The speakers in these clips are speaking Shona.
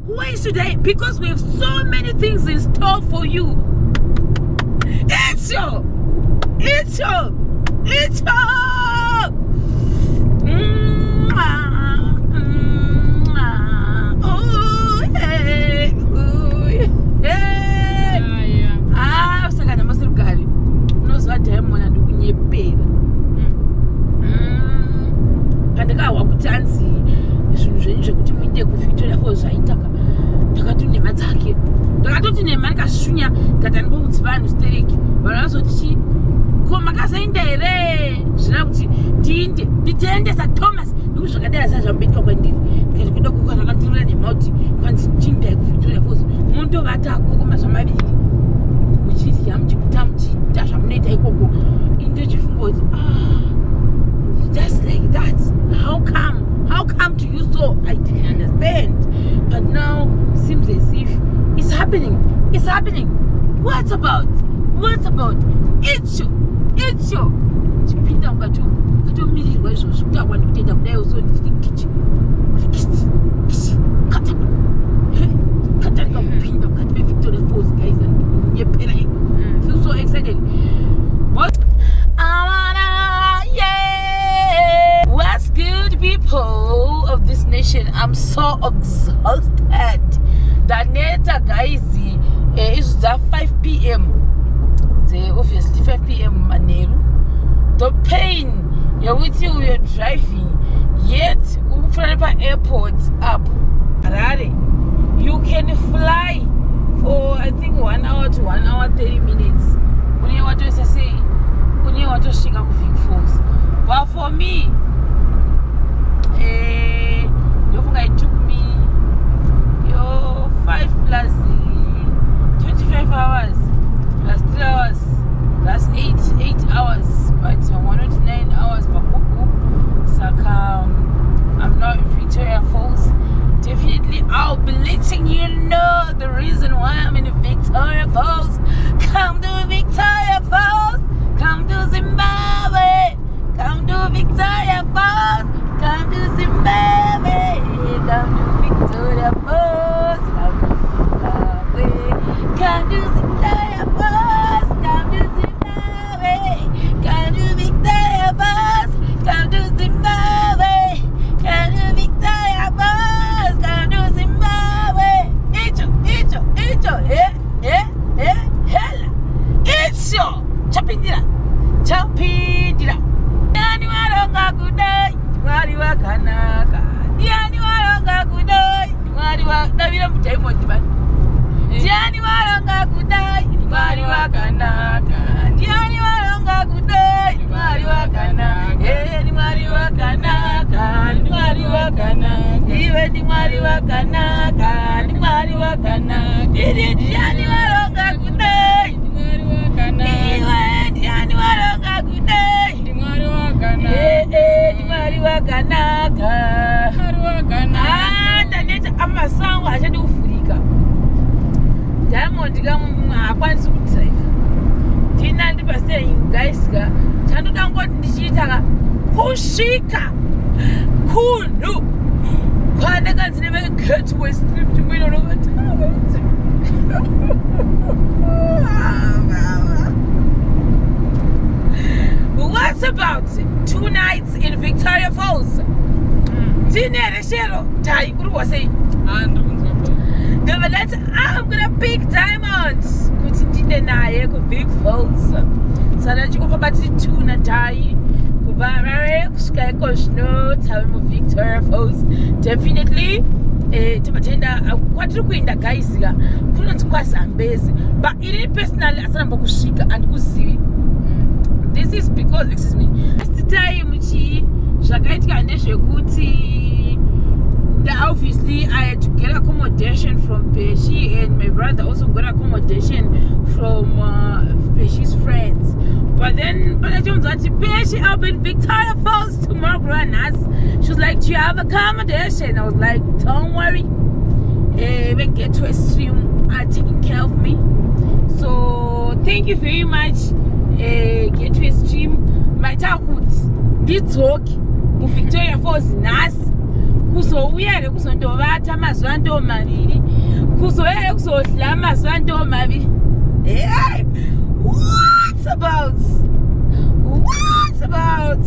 Where should I? Because we have so many things in store for you. It's your. Victoria Falls zvaitaka takatune madzake takatoti nemarikashunya kataniboutsi vanhu stereki vanhu vazoti ko makasaenda here zvina kuti nditendesa Thomas nekuti zvakadai sazvambetwa kwandiri ndikati kuda kukwana kandirira nemauti kwanzi chindai kuVictoria Falls mondovata koko mazva maviri muchiti yamuchikuta muchiita zvamunoita ikoko indochifunga kuti just like that. How come to you so? I didn't understand. But now seems as if it's happening. What about? It's you. Chipinda ungato miri wezo suta kwandi kutenda kudai uso ndikichi. Kata kupinda kati Victoria Falls guys and nyepera. Feel so excited. What? What's good, people of this nation? I'm so exhausted. Daneta guys, it's 5 p.m. Obviously 5 p.m. Maneru. The pain you're with you, you're driving. Yet, Ufranipa Airport up. Harare. You can fly for I think 1 hour to 1 hour 30 minutes. When you want to say, when you want to shake up Vic Falls. But for me, it took me 5 plus 25 hours plus 3 hours. That's 8 hours. But 109 hours per Kuku. Saka, I'm not in Victoria Falls. Definitely, I'll be letting you know the reason why I'm in Victoria Falls. Come to Victoria Falls. Come to Zimbabwe. Come to Victoria Falls. Come to Zimbabwe. Come to Victoria Falls. Come to Zimbabwe. Come to Victoria Falls. Come to Zimbabwe. Come to Victoria Falls. Come to Zimbabwe. Come to Victoria Falls. Come to Zimbabwe. Icho. Hella. Icho. Chapindira. Diani waronga kudai, Mwari wakanaka. Diani waronga kudai, Mwari Davira Diamond man. Diani waronga kudai, Mwari wakanaka. Diani waronga kudai, Mwari wakanaka. Ni Mwari wakanaka, ni Mwari wakanaka. Iwe ni Mwari wakanaka, ni Mwari wakanaka. Diani waronga kudai, ni Mwari wakanaka. Iwe diani waronga kudai, ni Mwari wakanaka. Ni Mwari wakanaka. Ndaneta amasango achadi kufurika. Diamond akwanisi kudrive. Ndina ndi pasitering guys ka. Chandoda ngoti ndichiita kusvika kunhu kwanaka ndine gateway strip ndimwino nokati. What about 2 nights in Victoria Falls? Dinner shero tai kuri wasei. I'm gonna pick diamonds. Kuti ndinde naye ku Big Falls. Sana chikupa batiri 2 na tai. Kubarare kusvika ikoshno tawe mu Victoria Falls. Definitely timatenda kwatiri kuenda guys ka kunonzi kwaZambezi. But ini personally asanamba kusvika andikuzivi. This is because, excuse me, last time zvakaitika ndezvekuti obviously I had to get accommodation from Peshi, and my brother also got accommodation from Peshi's friends. But then I told her, Peshi, I'll be in Victoria Falls tomorrow. She was like, do you have accommodation? I was like, don't worry. We get to a stream are taking care of me. So thank you very much. Get to a stream. My talk this talk Victoria Falls nas kuzouya kuzondovata amazuva ndo maviri kuzoya kuzodla amazuva ndo maviri. What about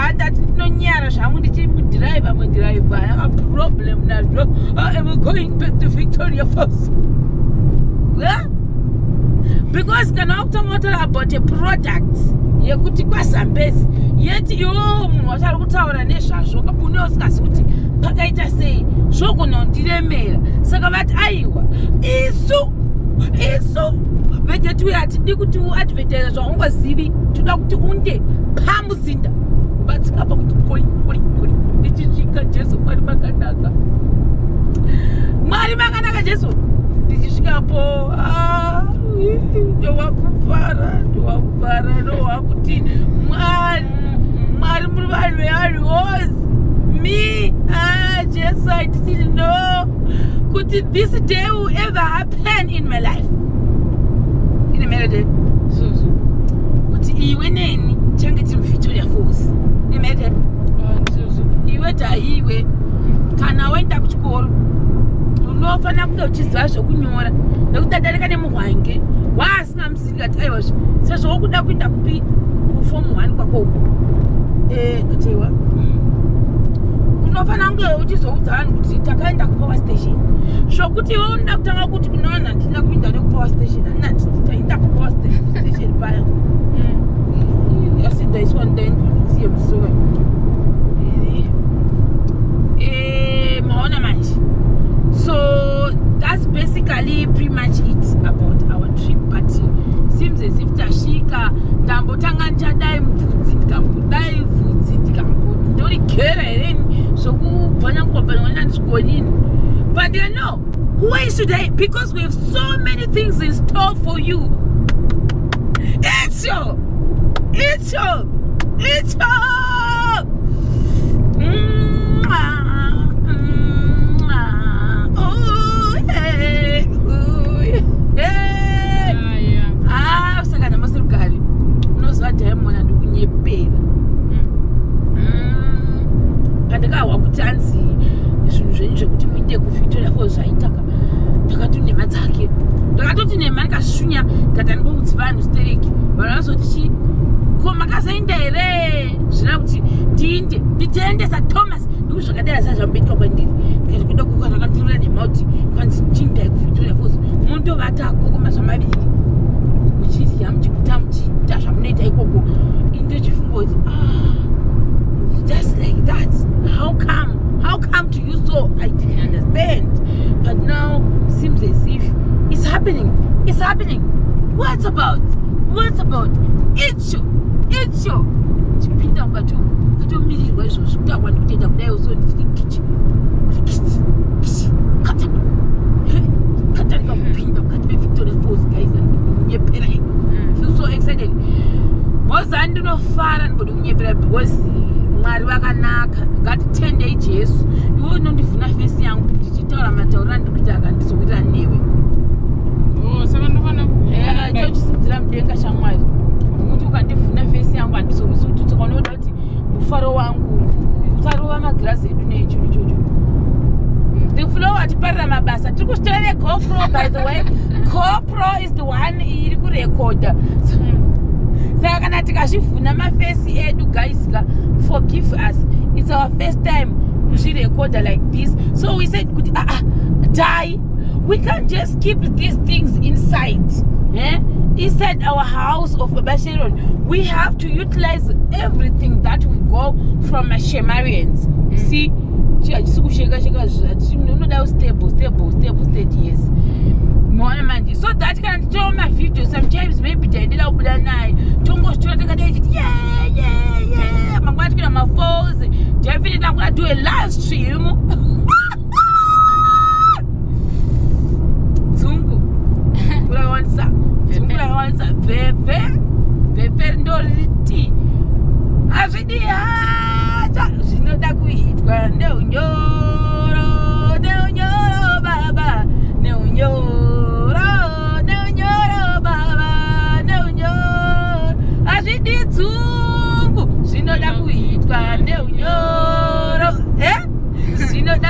andati ndinonyara zvangu ndichiri mudhiraivha aka problem nazvo. I'm going back to Victoria Falls. Because kana wakutaura about a product yekuti kwaZambezi yeti iwo munhu wachari kutaura nezvazvo kabune usikazi kuti pakaita sei zvogona kundiremera. Saka vati aiwa isu veteti hatidi kuti uadvertise zvaungazivi, toda kuti unde pamuzinda kubatsika pa kuti kuri ndichisvika. Jesu Mwari makanaka, Mwari makanaka. Jesu ndichisvikapo ndowakufara ndowakuti Mwari muri vanhu veariosi me. Jesu, I didn't know kuti this day will ever happen in my life. In America, kuti iwe neni change tiri Victoria Falls. In America, iwe taiwe kana waenda kuchikoro unofanira kunge uchiziva zvokunyora, nekuti adarika nemuhwange waasina musiri kati aiwa sezvo wokuda kuenda kupi kufomu 1 kwako uko katiwa unofanira kunge uchizoudza vanhu kuti takaenda kupower station. Zvokuti iwe unoda kutanga kuti kunowana handina kuenda nekupower station, handinati taenda kupower station paya yasindaiswa ndaindoziye musoro. Maona manje. So that's basically pretty much it about our trip, but seems as if tashika ndambotanga ndichadai mvudzi ndikambodai vhudzi ndikambondorigera here zvokubvanya kubvanya ndichigonini. But you know, why should I? Because we have so many things in store for you. It's your Victoria Falls zvaitaka takati nemadzake takatoti nemari kashunya kata ndibudzi vanhu stereki vanhu vazoti ko makasaenda here zvina kuti nditendesa Thomas ndikuti zvakadai sazvamboitika kwandiri ndikati kuda kukana kandirura nemauti kwanzi chindai kuVictoria Falls mundovatako kumazvamaviri muchidya muchikuta muchiita zvamunoita ikoko indochifunga kuti just like that. How come to you so? I didn't understand. But now seems as if it's happening. What's about? It's you. Chipinda ngatu mirirwa izvo zvikutagwa ndikutenda kudai uso ndichikichi kata ndikakupinda mukati meVictoria Falls guys ndikunyepera. Feel so excited. Moza ndinofara ndibode kunyepera because Mwari vakanaka ngatitendei Jesu. Iwe unondivhuna fesi yangu ndichitaura matauro andikuita akandizowira newe. Saka ndofana chochisimudzira mudenga shamwari nokuti ukandivhuna fesi yangu handizowisi kuti tikaonoda kuti mufaro wangu usarova magirazi edu necho ichocho. Ndikufuna watiparira mabasa tiri kusitira neGoPro. By the way, GoPro is the one iri kurekodha. Saka kana tikazvivhuna mafesi edu guys, forgive us. It's our first time kurecorder like this. So we said die. We can't just keep these things inside. Inside our house of Babasheron. We have to utilize everything that we go from Shemarians. See? Stable, yes. So that can show my video. Sometimes maybe they did out that night. Tongo straight yeah. I'm going to get my phones. Definitely I'm going to do a live stream. Tungu. Pepe ndoliti. Avidia. Zinoda kuitwa neunyoro baba. Neunyoro baba. Neunyoro. Azvidi tungu. Zvinoda kuitwa neunyoro. Zvinoda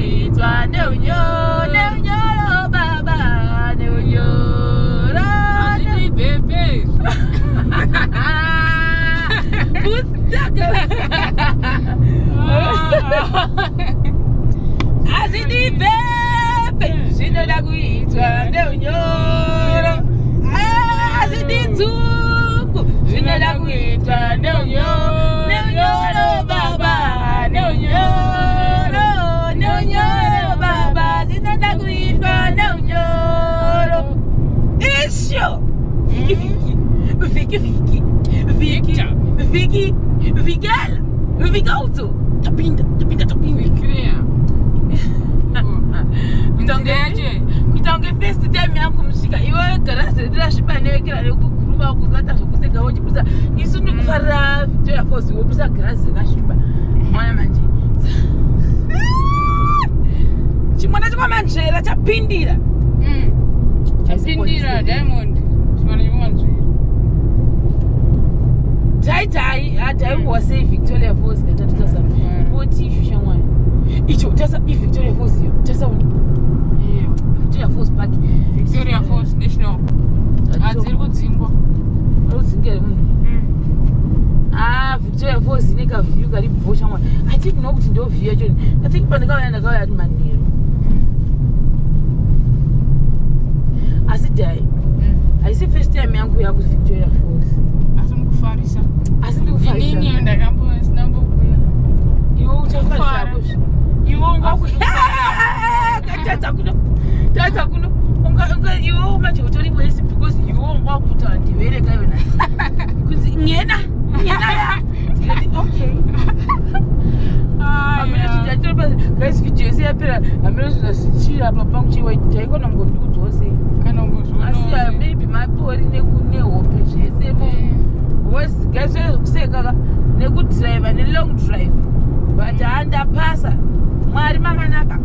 kuitwa neunyoro baba neunyoro Azidi bebe. Azidi bebe zvinoda kuitwa neunyoro azidi dzungu zvinoda kuitwa neunyoro baba neunyoro baba zvinoda kuitwa neunyoro isho Viki Vigala Vigauto Tapinda Clear. Mitange fest time yangu mshika iwe karasi ndashibane wekera nekukuruva kuzata zvokuseka wochibusa isu ndikufarira Victoria Falls wobusa karasi kashiba mwana manje chimwana chakwamanjera chapindira Chapindira Diamond. Chimwana chimanjera. Tai was Victoria Falls that tasa kuti shusha mwana icho tasa Victoria Falls yo tasa Victoria Falls Park Victoria Falls National. Adziri kudzingwa. Udzingere munhu Victoria Falls ineka view kari bhosha mwana I think no kuti ndo view yacho I think pandakauya ndakauya ari manero asi dai aisi first time yangu yaku Victoria Falls Farisa. Asi ndikufarisa. Inini ndakamboya sinambokuya. Iwe uchafarisa kusho. Iwe Tata kuno. Unga iwe manje utori mwesi because iwe ungakuta ndivereka yona. Kuzi ngena ya. Okay. Amina tijatoba guys video siyapera. Amina tunasichira papa kuchiwa taiko nongondudzo ose. Kana ngozona. Asi maybe mapori nehope zvese mo. Was guys kuseka nekudriver nelong drive but andapasa mwari manganaka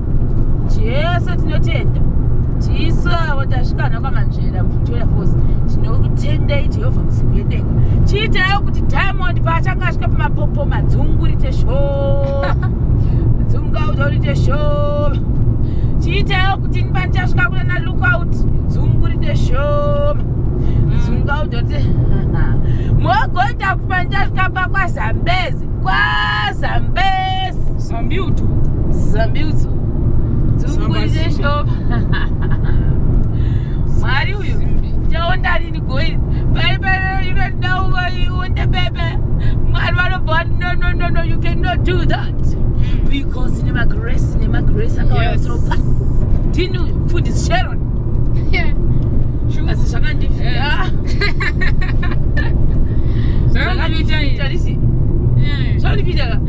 Jesu tinotenda tiso watasvikana kwamanjera Victoria Falls tinokutendai Jehovha musiku yedenga chiitai kuti Diamond paachanga asvika pamapopo madzungurite show dzungaurite show chiitai kuti ndipandichasvika kuna lookout dzungurite show dzungaurite Mogoita kupanda skapa kwa Zambezi. Zambiutu. Dzungurire shop. Mari huyu. Jaonda rini going. Baby, you don't know where you want the baby. No, you cannot do that. Because in my grace, Yes. Tinu, food is Sharon. Yeah. As a shagandi. Sorry, Peter.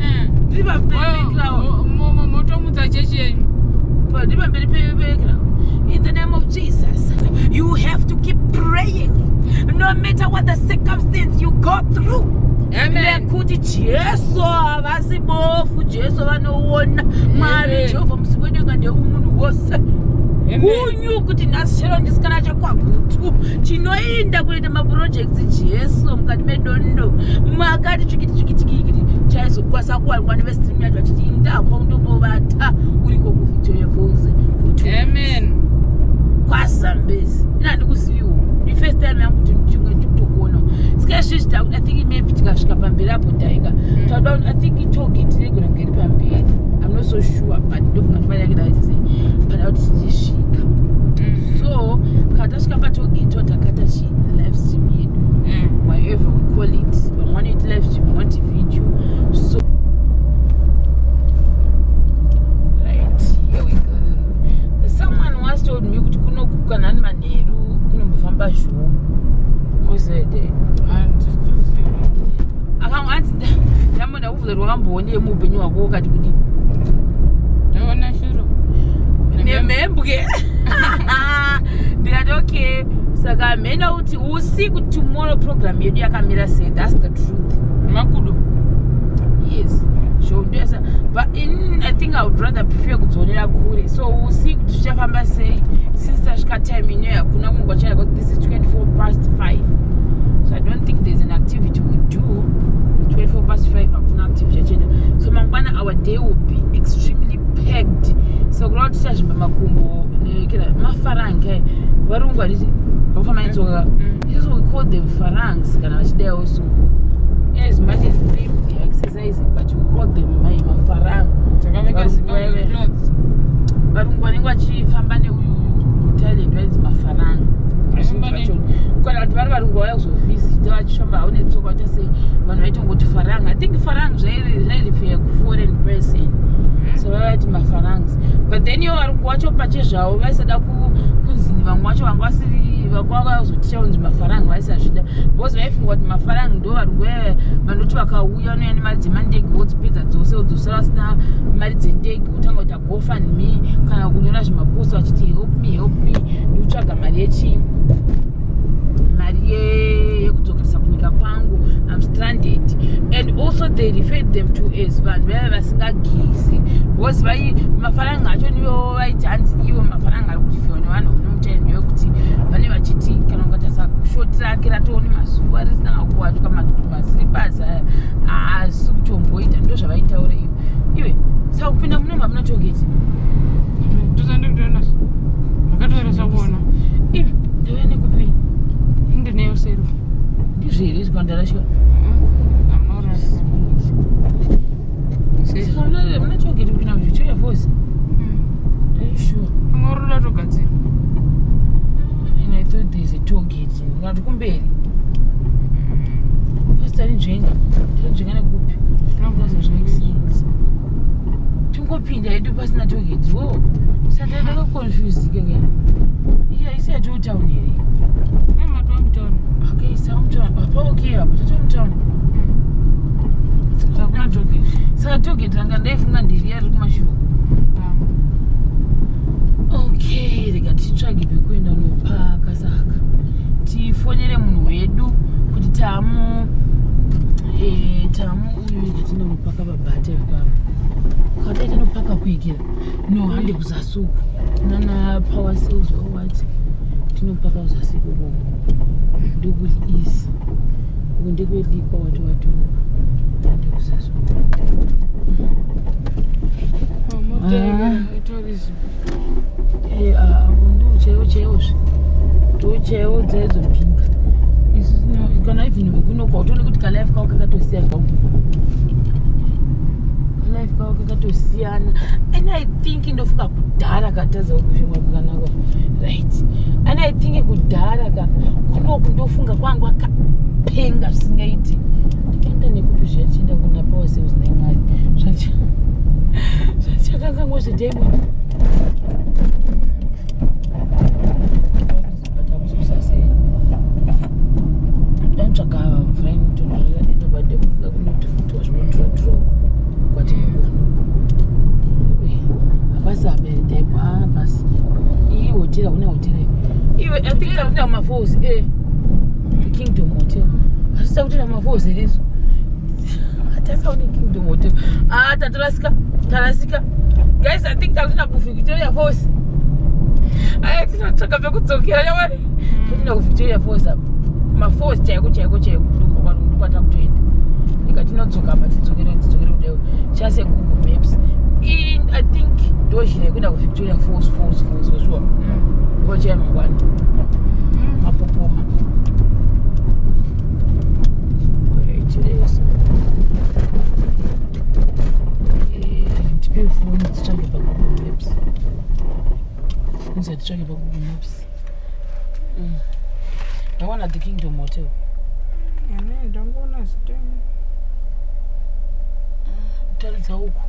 In the name of Jesus, you have to keep praying, no matter what the circumstance you go through. Amen. Kuti Jesu vasibofu Jesu vanoona Mwari Jehovha musikwedenga ndeumunhu wose kunyu kuti nasishero ndisikana chakwagutu chinoinda kuita maprojects Jesu mukati medondo makati chikiti chaizokwasa kuwanikwa nevestream yacho achiti indakwa kundobovata uriko kuVictoria Falls. Amen. Kwazambezi ina ndikuziviwo the first time yangu ndikutokuona sikashishita I think maybe tikasvika pamberi apo taika I think itogeti regona ngeri pamberi I'm not so sure but ndokungatibanyakida say but out tichishika so katasvika patogeti watakata live stream yedu whatever we call it vamwana iti live stream vamwana iti video so someone once told me kuti kunokuka nani manheru kunombofamba zhou uzede akanzi ndamonda kufunza kuti wakamboonei muupenyu hwako wakati kudi ndaona shuro nemhembwe ndikati okay saka hamena kuti usiku tomorrow program yedu yakamira sei that's the truth makudo yes sure ndesa but I think I would rather prefer kudzonera kure so usiku tichafamba sei since tasvika time ino hakuna kumugwa chana because this is 5:24 so I don't think there's an activity we do 5:24 hakuna activity yachenda so mangwana our day will be extremely packed so kurova tichazvimba makumbo nekira mafaranga varungu handiti vafamba netsoka isusu we call them farangs kana vachidaiwo so as much as they exercising but we call them mafaranga varungu vanenge vachifamba neuyu thailand vainzi mafaranga kana kuti vari varungu vauya kuzovhizita vachifamba havo netsoka vachase vanhu vaitongoti faranga. I think faranga zvairifeya kuforeign person so vaiti mafarangs but then ivo varungu vacho pachezvavo vaisada kunzini vamwe vacho vanga vasiri vakavazoticha kunzi mafaranga vaisazvida because vaifungwa kuti mafaranga ndo varungu vanoti vakauya unoya nemari dzemandege vodzipedza dzose vodzosara vasina mari dzendege kutanga kuita gofundme kana kunyora zvimaposta vachiti help me nekutsvaga mari yechii mari yekudzokeresa kunyika kwangu I'm stranded and also they referred them to as vanhu vaya vasingagezi because mafaranga acho nivo vaiti hanzi ivo mafaranga ari kutifiwa nevanhu vanomutaini wekuti vane vachiti kana ukatasa shoti rake ratoone mazuva risina kuwatuka masiripas haasi kutomboita ndo zvavaitaura iwe saka kupinda muno hamuna togeti makatoeresakuona ive ndauya nekupini ndineyo sero ndizvere zvikandarashika muna togeti kupinda muvictoria falls are you sure amaroda togadzira and I thought there's a togeti ngati kumberi first tarinzvenga nekupi tingopinda hedu pasina togeti wo saka ndakakonfusika ke iya isi yatotown here okay samtown apa okay apa totown saka togeti ranga ndaifunga ndiri yari kumashure okay rega titsvage pekuenda unopaka saka tifonere munhu wedu kuti tamu uyu tinonopaka pabhata ipapa kadai tinopaka kuikira no hande kuzasuku nana power sales wawati tinopaka kuzasuku ko ndokuli isi uko ndekwelikwa watu hande kuzasuku ndochaiwo dzaizopinga kana even wekunokwa utone kuti kalife kawo kakatosiyana and I think ndofunga kudhara katadza kufimwa kwakanaka right and I think kudhara kunoku ndofunga kwangu akapenga zvisingaiti ndikaenda nekupi zvachienda kuna power sales naimwari zvachakangangwa zvedemoni dantsvaga mvura inotonhorera inobadekuka kunotoa zvinodhura kwati hapasi aberedemo hapasi iyi hotera una hotera iwe I think takuenda mumafalls kingdom hotel asi takuenda mumafalls irizo hatasaone kingdom hotel tarasika guys I think takuenda kuvictoria falls aya tinotsvaka pekudzokera yamari tokuenda kuvictoria falls apa mafalls chaiko ndokwata kutoenda ikatinodzoka apa tidzokere kudaiwo chase google maps I think ndochira yekuenda kuvictoria falls wezviwa ndochaya mangwana mapopoma tipe foni titsvage pagoogle maps titsvage pagoogle maps ndawana the kingdom hotel ndangona ziteni taridza uku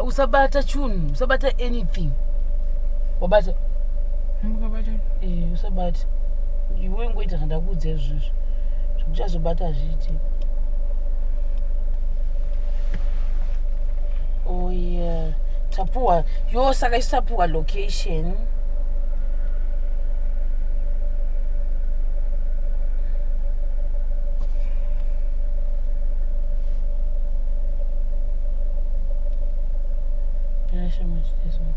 usabata chunhu usabata anything wabata usabata iwe ngoita zvandakuudza izvizvo zvekuchazobata hazviiti oh yeah tapuwa saka isapuwa location How much this one?